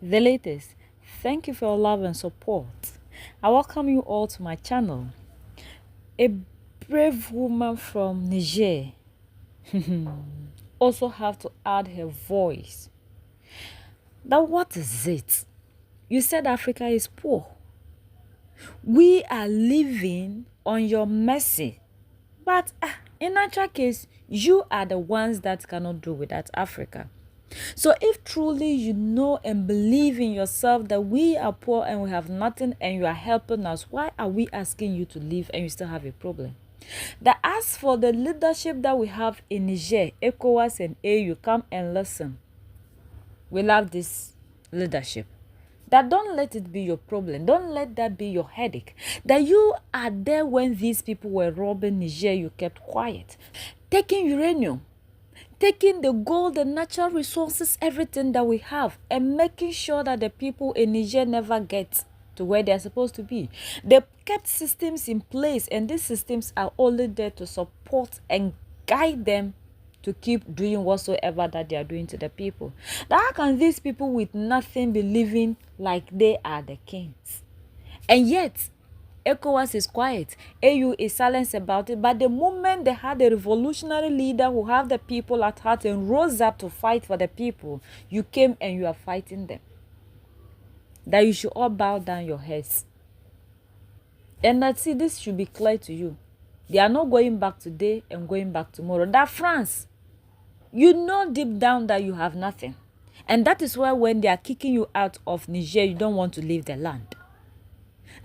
the latest. Thank you for your love and support. I welcome you all to my channel. A brave woman from Niger also have to add her voice. Now what is it? You said Africa is poor. We are living on your mercy. But in actual case, you are the ones that cannot do without Africa. So if truly you know and believe in yourself that we are poor and we have nothing and you are helping us, why are we asking you to leave and you still have a problem? That as for the leadership that we have in Niger, ECOWAS and AU, come and listen. We love this leadership. That don't let it be your problem. Don't let that be your headache. That you are there when these people were robbing Niger, you kept quiet. Taking uranium, taking the gold, the natural resources, everything that we have, and making sure that the people in Niger never get to where they're supposed to be. They kept systems in place, and these systems are only there to support and guide them to keep doing whatsoever that they are doing to the people. Now, how can these people with nothing be living like they are the kings? And yet, ECOWAS is quiet. AU is silent about it. But the moment they had a revolutionary leader who have the people at heart and rose up to fight for the people, you came and you are fighting them. That you should all bow down your heads. And that, see, this should be clear to you. They are not going back today and going back tomorrow. That France, you know deep down that you have nothing. And that is why when they are kicking you out of Niger, you don't want to leave the land.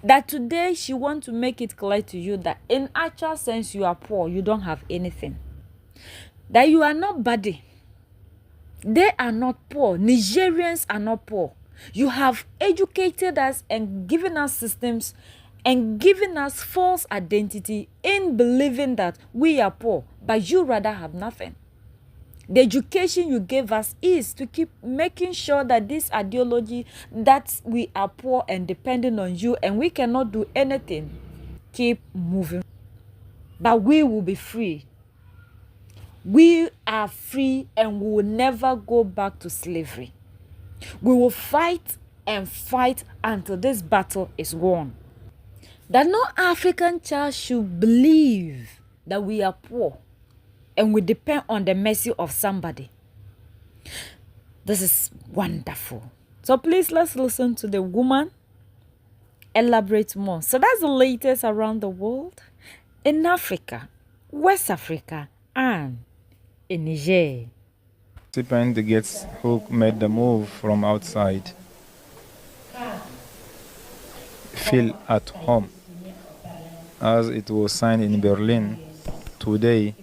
That today she wants to make it clear to you that in actual sense you are poor, you don't have anything. That you are not body. They are not poor. Nigerians are not poor. You have educated us and given us systems and given us false identity in believing that we are poor, but you rather have nothing. The education you gave us is to keep making sure that this ideology that we are poor and depending on you and we cannot do anything, keep moving. But we will be free. We are free and we will never go back to slavery. We will fight and fight until this battle is won. That no African child should believe that we are poor and we depend on the mercy of somebody. This is wonderful. So please, let's listen to the woman elaborate more. So that's the latest around the world, in Africa, West Africa, and in Niger. Participant gets who made the move from outside feel at home, as it was signed in Berlin. Today,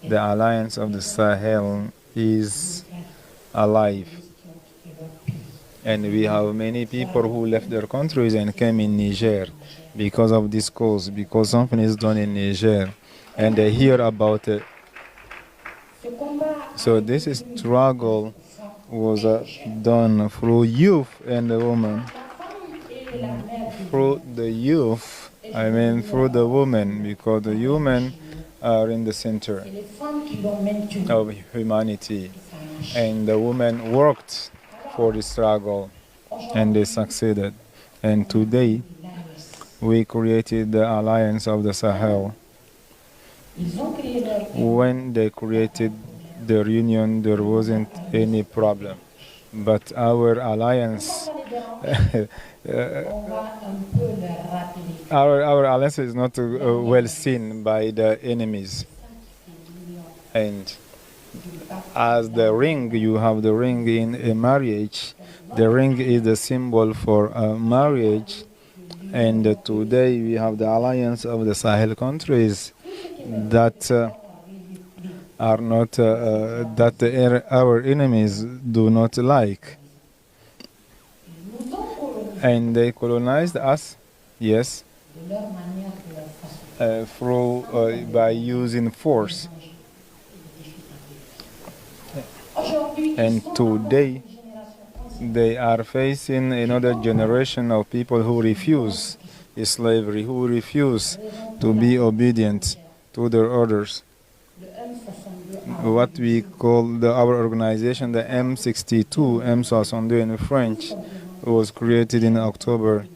the alliance of the Sahel is alive. And we have many people who left their countries and came in Niger because of this cause, because something is done in Niger. And they hear about it. So this struggle was done through youth and the women. Through the youth, I mean through the women, because the women are in the center of humanity. And the women worked for the struggle and they succeeded. And today we created the Alliance of the Sahel. When they created their union, there wasn't any problem. But our alliance, our alliance is not well seen by the enemies. And as the ring, you have the ring in a marriage. The ring is the symbol for marriage. And today we have the alliance of the Sahel countries that are not that our enemies do not like. And they colonized us, yes, by using force. And today they are facing another generation of people who refuse slavery, who refuse to be obedient to their orders. what we call our organization, the M62, M62 in French, was created in October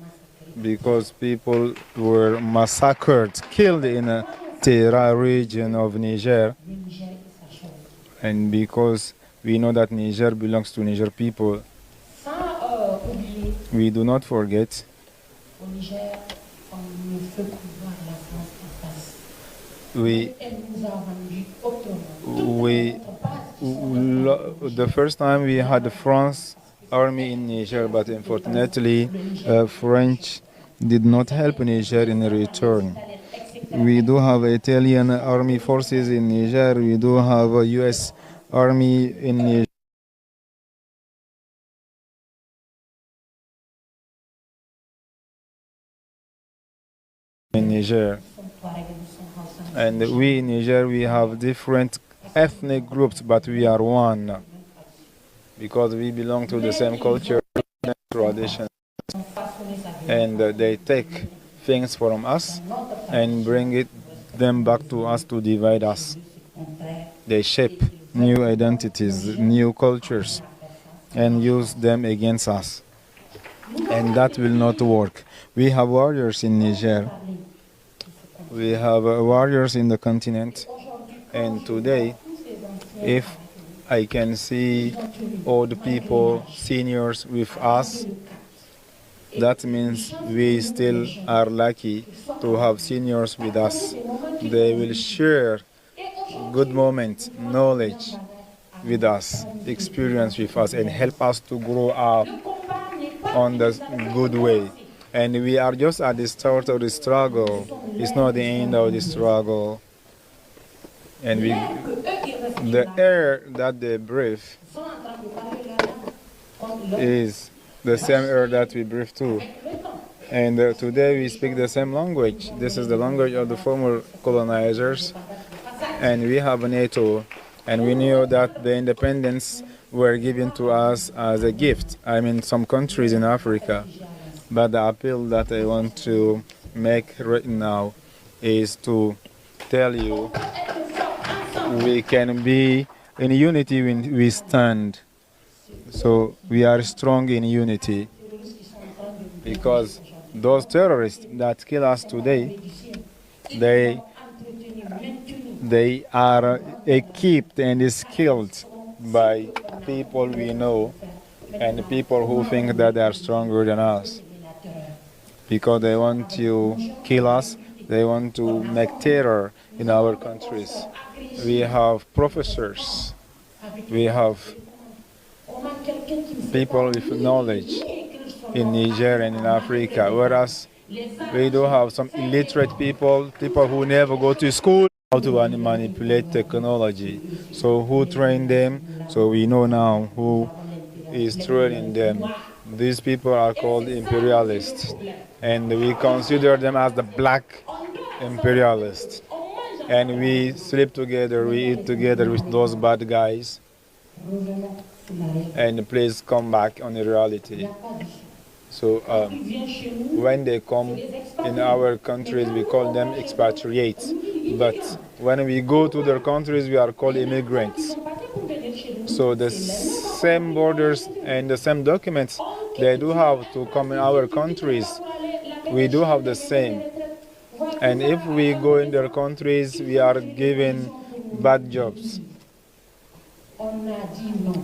because people were massacred, killed in a Tera region of Niger, and because we know that Niger belongs to Niger people, we do not forget. We the first time we had the France army in Niger, but unfortunately, French did not help Niger in return. We do have Italian army forces in Niger. We do have a U.S. army in Niger. And we in Niger, we have different ethnic groups, but we are one because we belong to the same culture and tradition. And they take things from us and bring them back to us to divide us. They shape new identities, new cultures, and use them against us. And that will not work. We have warriors in Niger. We have warriors in the continent. And today, if I can see old people, seniors with us, that means we still are lucky to have seniors with us. They will share good moments, knowledge with us, experience with us, and help us to grow up on the good way. And we are just at the start of the struggle. It's not the end of the struggle. And the air that they breathe is the same air that we breathe too. And today we speak the same language. This is the language of the former colonizers. And we have NATO. And we knew that the independence were given to us as a gift. I mean, some countries in Africa. But the appeal that I want to make right now is to tell you we can be in unity when we stand. So we are strong in unity because those terrorists that kill us today, they are equipped and skilled by people we know and people who think that they are stronger than us. Because they want to kill us, they want to make terror in our countries. We have professors, we have people with knowledge in Niger and in Africa, whereas we do have some illiterate people, people who never go to school, how to manipulate technology. So who trained them? So we know now who is training them. These people are called imperialists, and we consider them as the black imperialists. And we sleep together, we eat together with those bad guys. And please come back on the reality. So when they come in our countries, we call them expatriates. But when we go to their countries, we are called immigrants. So the same borders and the same documents they do have to come in our countries, we do have the same. And if we go in their countries, we are given bad jobs.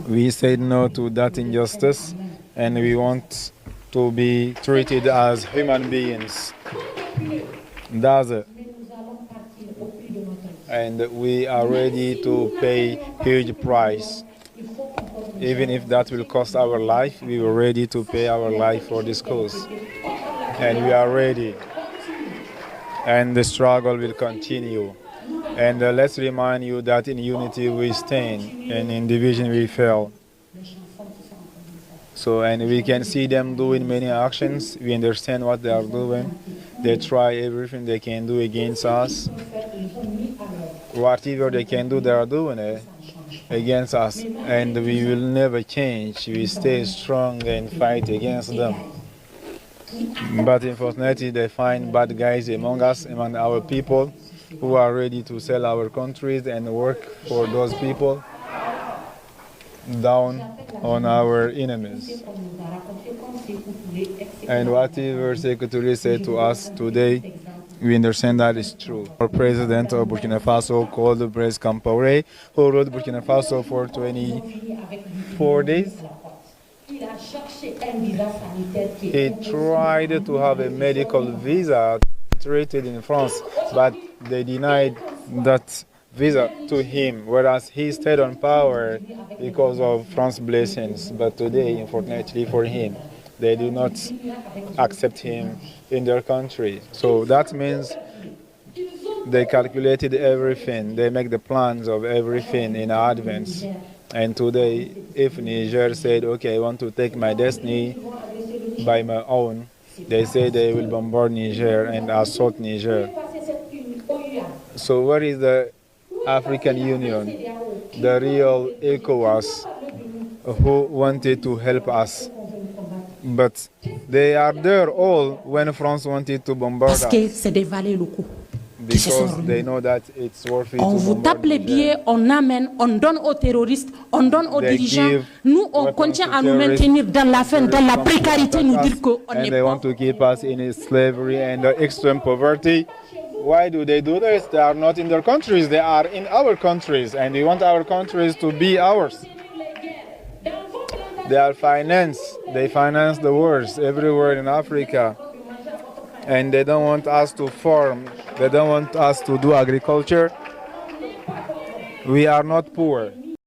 We said no to that injustice, and we want to be treated as human beings. That's it. And we are ready to pay huge price. Even if that will cost our life, we were ready to pay our life for this cause. And we are ready. And the struggle will continue. And let's remind you that in unity we stand, and in division we fail. So, and we can see them doing many actions. We understand what they are doing. They try everything they can do against us. Whatever they can do, they are doing it against us. And we will never change. We stay strong and fight against them. But unfortunately, they find bad guys among us, among our people. who are ready to sell our countries and work for those people down on our enemies. And whatever Secretary said to us today, we understand that is true. Our president of Burkina Faso called Blaise Compaoré, who ruled Burkina Faso for 24 days. He tried to have a medical visa treated in France, but they denied that visa to him, whereas he stayed on power because of France's blessings. But today, unfortunately for him, they do not accept him in their country. So that means they calculated everything, they make the plans of everything in advance. And today, if Niger said, okay, I want to take my destiny by my own, they say they will bombard Niger and assault Niger. So where is the African Union, the real ECOWAS, who wanted to help us? But they are there all when France wanted to bombard us. C'est des valets locaux. Because they know that it's worth it On to vous bombard tape les Niger. billets, on amène, on donne aux terroristes, on donne aux They dirigeants. give Nous, on weapons continue to à nous terrorists, maintenir dans la faim, dans la précarité, nous dire qu'on and n'est they pas. want to keep us in slavery and extreme poverty. Why do they do this? They are not in their countries, they are in our countries, and we want our countries to be ours. They finance the wars everywhere in Africa, and they don't want us to farm, they don't want us to do agriculture. We are not poor.